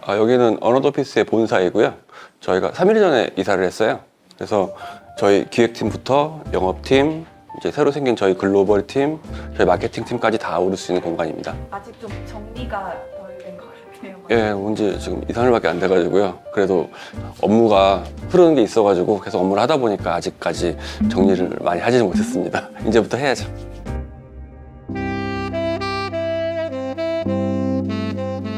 여기는 언어도피스의 본사이고요. 저희가 3일 전에 이사를 했어요. 그래서 저희 기획팀부터 영업팀, 이제 새로 생긴 저희 글로벌 팀, 저희 마케팅 팀까지 다 오를 수 있는 공간입니다. 아직 좀 정리가 덜 된 것 같아요. 예, 온지 지금 2, 3일밖에 안 돼가지고요. 그래도 업무가 흐르는 게 있어가지고 계속 업무를 하다 보니까 아직까지 정리를 많이 하지는 못했습니다. 이제부터 해야죠.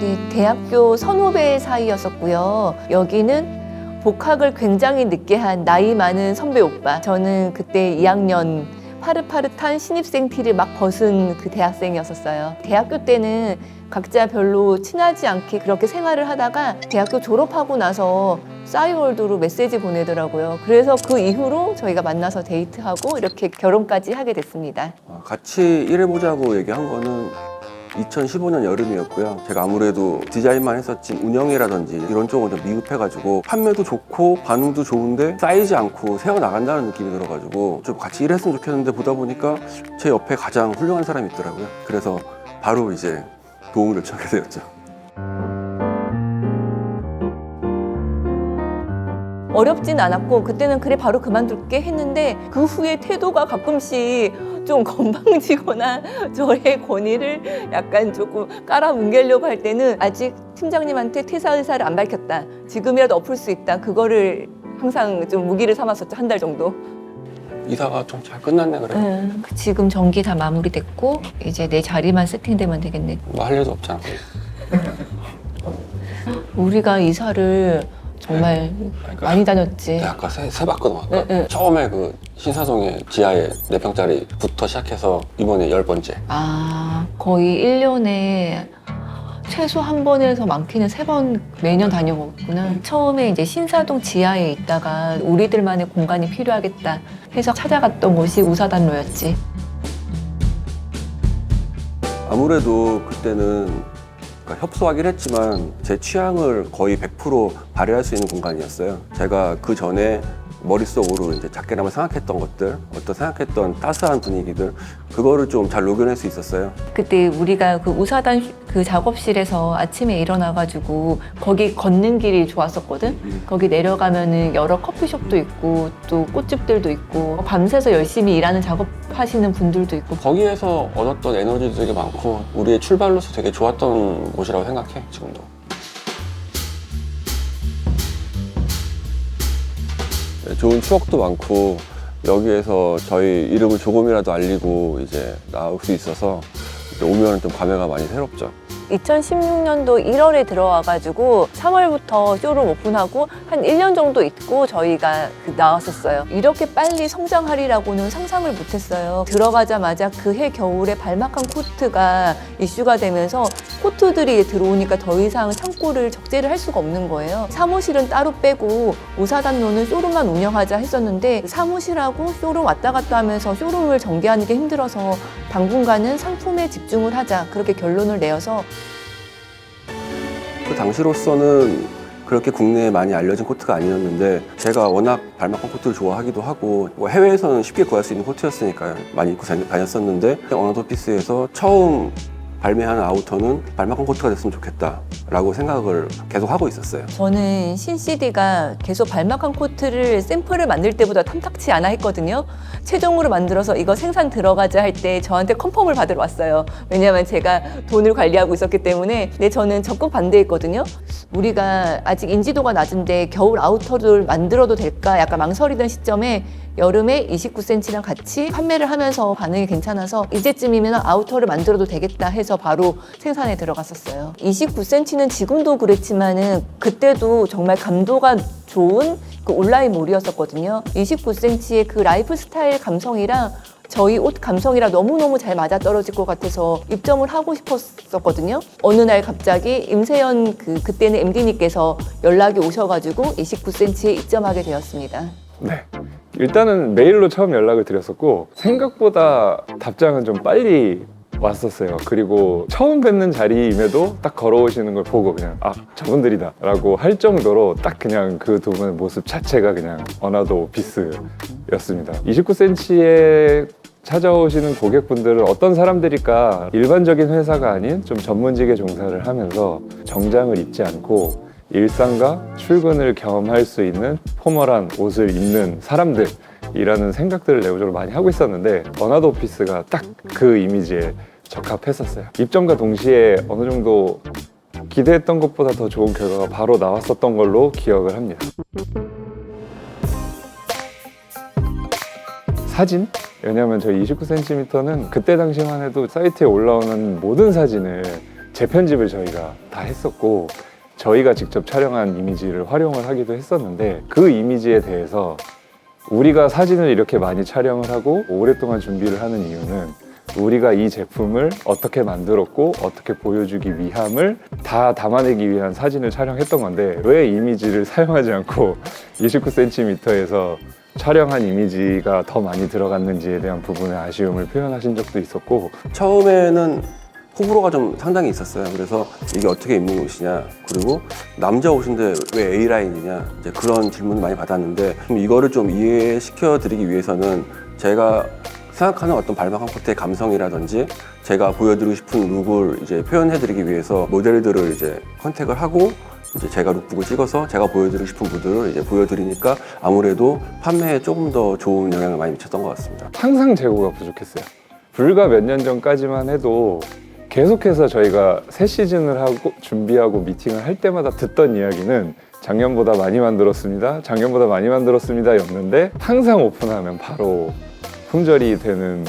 네, 대학교 선후배 사이였었고요. 여기는 복학을 굉장히 늦게 한 나이 많은 선배 오빠. 저는 그때 2학년 파릇파릇한 신입생 티를 막 벗은 그 대학생이었었어요. 대학교 때는 각자 별로 친하지 않게 그렇게 생활을 하다가 대학교 졸업하고 나서 싸이월드로 메시지 보내더라고요. 그래서 그 이후로 저희가 만나서 데이트하고 이렇게 결혼까지 하게 됐습니다. 같이 일해보자고 얘기한 거는 2015년 여름이었고요. 제가 아무래도 디자인만 했었지 운영이라든지 이런 쪽은 좀 미흡해가지고 판매도 좋고 반응도 좋은데 쌓이지 않고 새어나간다는 느낌이 들어가지고 좀 같이 일했으면 좋겠는데 보다 보니까 제 옆에 가장 훌륭한 사람이 있더라고요. 그래서 바로 이제 도움을 요청하게 되었죠. 어렵진 않았고 그때는 그래 바로 그만둘게 했는데 그 후에 태도가 가끔씩 좀 건방지거나 저의 권위를 약간 조금 깔아뭉개려고 할 때는 아직 팀장님한테 퇴사 의사를 안 밝혔다. 지금이라도 엎을 수 있다. 그거를 항상 좀 무기를 삼았었죠. 한 달 정도. 이사가 좀 잘 끝났네 그래. 지금 정기 다 마무리됐고 이제 내 자리만 세팅되면 되겠네. 뭐 할 일도 없잖아. 우리가 이사를 정말 많이 다녔지. 아까 세 봤거든. 아까. 처음에 그 신사동에 지하에 4평짜리부터 시작해서 이번에 10번째. 아, 거의 1년에 최소 한 번에서 많게는 3번 매년 다녀오구나. 처음에 이제 신사동 지하에 있다가 우리들만의 공간이 필요하겠다 해서 찾아갔던 곳이 우사단로였지. 아무래도 그때는 협소하긴 했지만 제 취향을 거의 100% 발휘할 수 있는 공간이었어요. 제가 그 전에 머릿속으로 이제 작게나마 생각했던 것들, 어떤 생각했던 따스한 분위기들, 그거를 좀 잘 녹여낼 수 있었어요. 그때 우리가 그 우사단 그 작업실에서 아침에 일어나가지고 거기 걷는 길이 좋았었거든. 거기 내려가면은 여러 커피숍도 있고 또 꽃집들도 있고 밤새서 열심히 일하는 작업하시는 분들도 있고. 거기에서 얻었던 에너지도 되게 많고 우리의 출발로서 되게 좋았던 곳이라고 생각해, 지금도. 좋은 추억도 많고 여기에서 저희 이름을 조금이라도 알리고 이제 나올 수 있어서 오면 좀 감회가 많이 새롭죠. 2016년도 1월에 들어와가지고 3월부터 쇼룸 오픈하고 한 1년 정도 있고 저희가 나왔었어요. 이렇게 빨리 성장하리라고는 상상을 못했어요. 들어가자마자 그해 겨울에 발막한 코트가 이슈가 되면서 코트들이 들어오니까 더 이상 창고를 적재를 할 수가 없는 거예요. 사무실은 따로 빼고 우사단로는 쇼룸만 운영하자 했었는데 사무실하고 쇼룸 왔다 갔다 하면서 쇼룸을 전개하는 게 힘들어서 당분간은 상품에 집중을 하자 그렇게 결론을 내어서 그 당시로서는 그렇게 국내에 많이 알려진 코트가 아니었는데 제가 워낙 발막한 코트를 좋아하기도 하고 뭐 해외에서는 쉽게 구할 수 있는 코트였으니까 많이 입고 다녔었는데 언어도피스에서 처음 발매하는 아우터는 발막한 코트가 됐으면 좋겠다라고 생각을 계속 하고 있었어요. 저는 신CD가 계속 발막한 코트를 샘플을 만들 때보다 탐탁치 않아 했거든요. 최종으로 만들어서 이거 생산 들어가자 할 때 저한테 컨펌을 받으러 왔어요. 왜냐하면 제가 돈을 관리하고 있었기 때문에. 근데 저는 적극 반대했거든요. 우리가 아직 인지도가 낮은데 겨울 아우터를 만들어도 될까 약간 망설이던 시점에 여름에 29cm랑 같이 판매를 하면서 반응이 괜찮아서 이제쯤이면 아우터를 만들어도 되겠다 해서 바로 생산에 들어갔었어요. 29cm는 지금도 그랬지만은 그때도 정말 감도가 좋은 그 온라인 몰이었었거든요. 29cm의 그 라이프 스타일 감성이랑 저희 옷 감성이랑 너무너무 잘 맞아떨어질 것 같아서 입점을 하고 싶었었거든요. 어느 날 갑자기 임세연 그때는 MD님께서 연락이 오셔가지고 29cm에 입점하게 되었습니다. 네. 일단은 메일로 처음 연락을 드렸었고 생각보다 답장은 좀 빨리 왔었어요. 그리고 처음 뵙는 자리임에도 딱 걸어오시는 걸 보고 그냥 아 저분들이다 라고 할 정도로 딱 그냥 그 두 분의 모습 자체가 그냥 어나더 오피스였습니다. 29cm에 찾아오시는 고객분들은 어떤 사람들일까? 일반적인 회사가 아닌 좀 전문직에 종사를 하면서 정장을 입지 않고 일상과 출근을 경험할 수 있는 포멀한 옷을 입는 사람들이라는 생각들을 내부적으로 많이 하고 있었는데 어나더 오피스가 딱 그 이미지에 적합했었어요. 입점과 동시에 어느 정도 기대했던 것보다 더 좋은 결과가 바로 나왔었던 걸로 기억을 합니다. 사진? 왜냐하면 저희 29cm는 그때 당시만 해도 사이트에 올라오는 모든 사진을 재편집을 저희가 다 했었고 저희가 직접 촬영한 이미지를 활용을 하기도 했었는데 그 이미지에 대해서 우리가 사진을 이렇게 많이 촬영을 하고 오랫동안 준비를 하는 이유는 우리가 이 제품을 어떻게 만들었고 어떻게 보여주기 위함을 다 담아내기 위한 사진을 촬영했던 건데 왜 이미지를 사용하지 않고 29cm에서 촬영한 이미지가 더 많이 들어갔는지에 대한 부분의 아쉬움을 표현하신 적도 있었고 처음에는 호불호가 좀 상당히 있었어요. 그래서 이게 어떻게 입는 옷이냐, 그리고 남자 옷인데 왜 A라인이냐, 이제 그런 질문을 많이 받았는데 이거를 좀 이해시켜 드리기 위해서는 제가 생각하는 어떤 발막한 코트의 감성이라든지 제가 보여드리고 싶은 룩을 이제 표현해드리기 위해서 모델들을 이제 컨택을 하고 이제 제가 룩북을 찍어서 제가 보여드리고 싶은 무드를 이제 보여드리니까 아무래도 판매에 조금 더 좋은 영향을 많이 미쳤던 것 같습니다. 항상 재고가 부족했어요. 불과 몇 년 전까지만 해도 계속해서 저희가 새 시즌을 하고 준비하고 미팅을 할 때마다 듣던 이야기는 작년보다 많이 만들었습니다. 작년보다 많이 만들었습니다 였는데 항상 오픈하면 바로 품절이 되는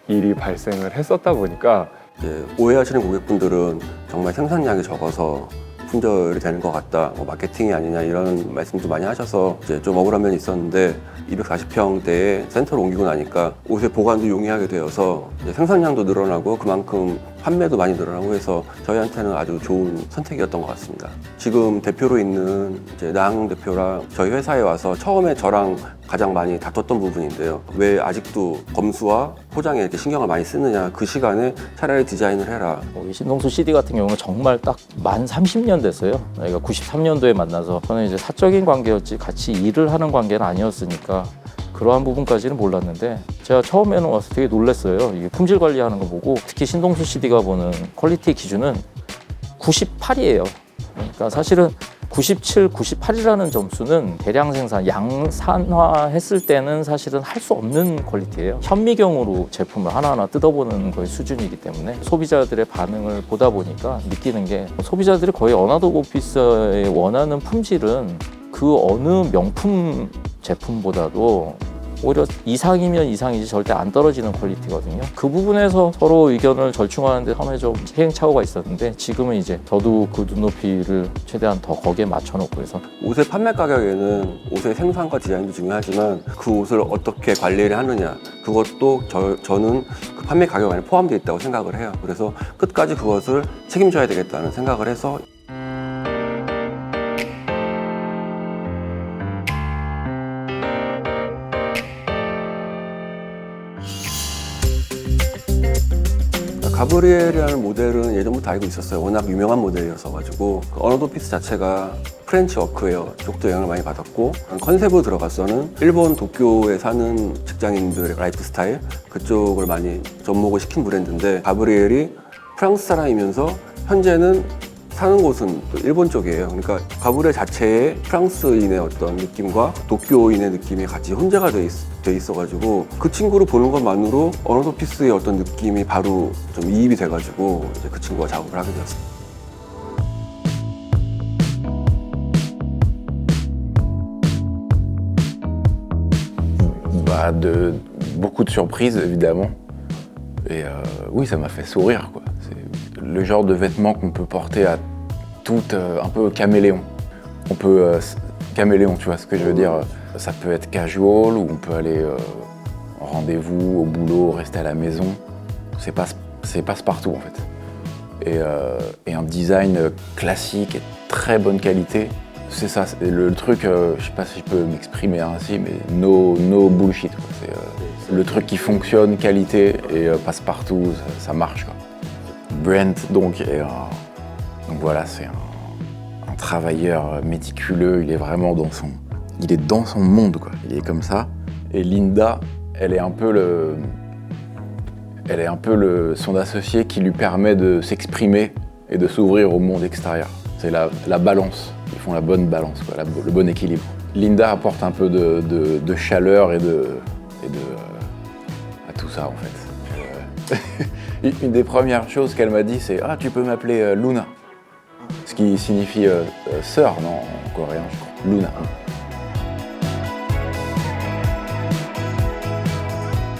일이 발생을 했었다 보니까 이제 오해하시는 고객분들은 정말 생산량이 적어서 품절이 되는 것 같다, 뭐 마케팅이 아니냐 이런 말씀도 많이 하셔서 이제 좀 억울한 면이 있었는데 240평대에 센터로 옮기고 나니까 옷의 보관도 용이하게 되어서 이제 생산량도 늘어나고 그만큼 판매도 많이 늘어나고 해서 저희한테는 아주 좋은 선택이었던 것 같습니다. 지금 대표로 있는 이제 나항용 대표랑 저희 회사에 와서 처음에 저랑 가장 많이 다퉜던 부분인데요. 왜 아직도 검수와 포장에 이렇게 신경을 많이 쓰느냐, 그 시간에 차라리 디자인을 해라. 신동수 CD 같은 경우는 정말 딱 만 30년 됐어요. 저희가 93년도에 만나서 저는 이제 사적인 관계였지 같이 일을 하는 관계는 아니었으니까 그러한 부분까지는 몰랐는데 제가 처음에는 와서 되게 놀랐어요. 이게 품질 관리하는 거 보고 특히 신동수 CD가 보는 퀄리티 기준은 98이에요. 그러니까 사실은 97, 98이라는 점수는 대량 생산, 양산화했을 때는 사실은 할 수 없는 퀄리티예요. 현미경으로 제품을 하나하나 뜯어보는 거의 수준이기 때문에 소비자들의 반응을 보다 보니까 느끼는 게 소비자들이 거의 어나더 오피스에 원하는 품질은 그 어느 명품 제품보다도 오히려 이상이면 이상이지 절대 안 떨어지는 퀄리티거든요. 그 부분에서 서로 의견을 절충하는데 처음에 좀 시행착오가 있었는데 지금은 이제 저도 그 눈높이를 최대한 더 거기에 맞춰놓고 해서 옷의 판매 가격에는 옷의 생산과 디자인도 중요하지만 그 옷을 어떻게 관리를 하느냐, 그것도 저는 그 판매 가격 안에 포함되어 있다고 생각을 해요. 그래서 끝까지 그것을 책임져야 되겠다는 생각을 해서 가브리엘이라는 모델은 예전부터 알고 있었어요. 워낙 유명한 모델이어서 가지고 어나더 오피스 자체가 프렌치 워크웨어 쪽도 영향을 많이 받았고 컨셉으로 들어가서는 일본 도쿄에 사는 직장인들의 라이프 스타일 그쪽을 많이 접목을 시킨 브랜드인데 가브리엘이 프랑스 사람이면서 현재는 사는 곳은 또 일본 쪽이에요. 그러니까 가브리엘 자체의 프랑스인의 어떤 느낌과 도쿄인의 느낌이 같이 혼재가 돼 있어가지고 그 친구를 보는 것만으로 어나더 피스의 어떤 느낌이 바로 좀 이입이 돼가지고 이제 그 친구가 작업을 하게 되었습니다. De beaucoup de surprises évidemment et oui ça m'a fait sourire quoi. C'est le genre de vêtements qu'on peut porter à tout un peu caméléon. On peut caméléon, tu vois ce que je veux dire, ça peut être casual ou on peut aller rendez-vous, au boulot, rester à la maison. C'est passe-partout en fait. Et un design classique et très bonne qualité, c'est ça. C'est le truc, je sais pas si je peux m'exprimer ainsi, mais no bullshit. Quoi. C'est le truc qui fonctionne, qualité et passe-partout, ça marche. Quoi. Brent, donc voilà, c'est un travailleur méticuleux. Il est vraiment dans son monde, quoi. Il est comme ça. Et Linda, elle est un peu son associé qui lui permet de s'exprimer et de s'ouvrir au monde extérieur. C'est la balance. Ils font la bonne balance, quoi, le bon équilibre. Linda apporte un peu de chaleur et à tout ça en fait. Une des premières choses qu'elle m'a dit, c'est « Ah, tu peux m'appeler Luna ». Ce qui signifie sœur, non, en coréen, je crois. Luna.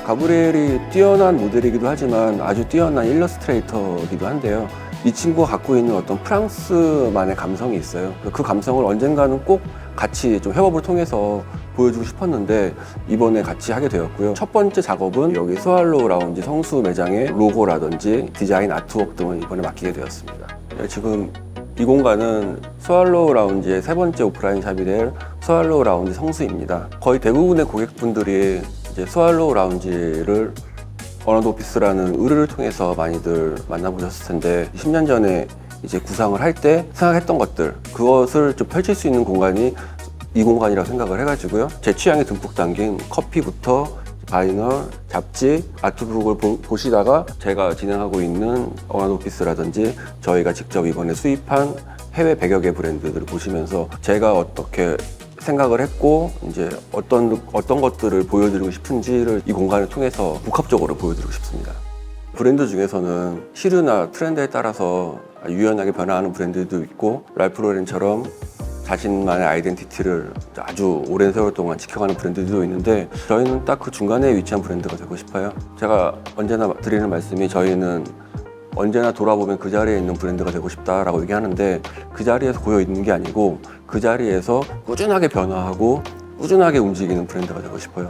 가브리엘이 뛰어난 모델이기도 하지만 아주 뛰어난 일러스트레이터이기도 한데요. 이 친구가 갖고 있는 어떤 프랑스만의 감성이 있어요. 그 감성을 언젠가는 꼭 같이 좀 협업을 통해서 보여주고 싶었는데 이번에 같이 하게 되었고요. 첫 번째 작업은 여기 스왈로우 라운지 성수 매장의 로고라든지 디자인 아트웍 등을 이번에 맡기게 되었습니다. 지금 이 공간은 스왈로우 라운지의 세 번째 오프라인 샵이 될 스왈로우 라운지 성수입니다. 거의 대부분의 고객분들이 이제 스왈로우 라운지를 어나더 오피스라는 의뢰를 통해서 많이들 만나보셨을 텐데 10년 전에 이제 구상을 할 때 생각했던 것들 그것을 좀 펼칠 수 있는 공간이 이 공간이라고 생각을 해가지고요. 제 취향이 듬뿍 담긴 커피부터 바이널, 잡지, 아트북을 보시다가 제가 진행하고 있는 어나더 오피스라든지 저희가 직접 이번에 수입한 해외 100여 개 브랜드들을 보시면서 제가 어떻게 생각을 했고 이제 어떤 것들을 보여드리고 싶은지를 이 공간을 통해서 복합적으로 보여드리고 싶습니다. 브랜드 중에서는 시류나 트렌드에 따라서 유연하게 변화하는 브랜드도 있고 랄프 로렌처럼 자신만의 아이덴티티를 아주 오랜 세월 동안 지켜가는 브랜드도 있는데 저희는 딱 그 중간에 위치한 브랜드가 되고 싶어요. 제가 언제나 드리는 말씀이 저희는 언제나 돌아보면 그 자리에 있는 브랜드가 되고 싶다라고 얘기하는데 그 자리에서 고여 있는 게 아니고 그 자리에서 꾸준하게 변화하고 꾸준하게 움직이는 브랜드가 되고 싶어요.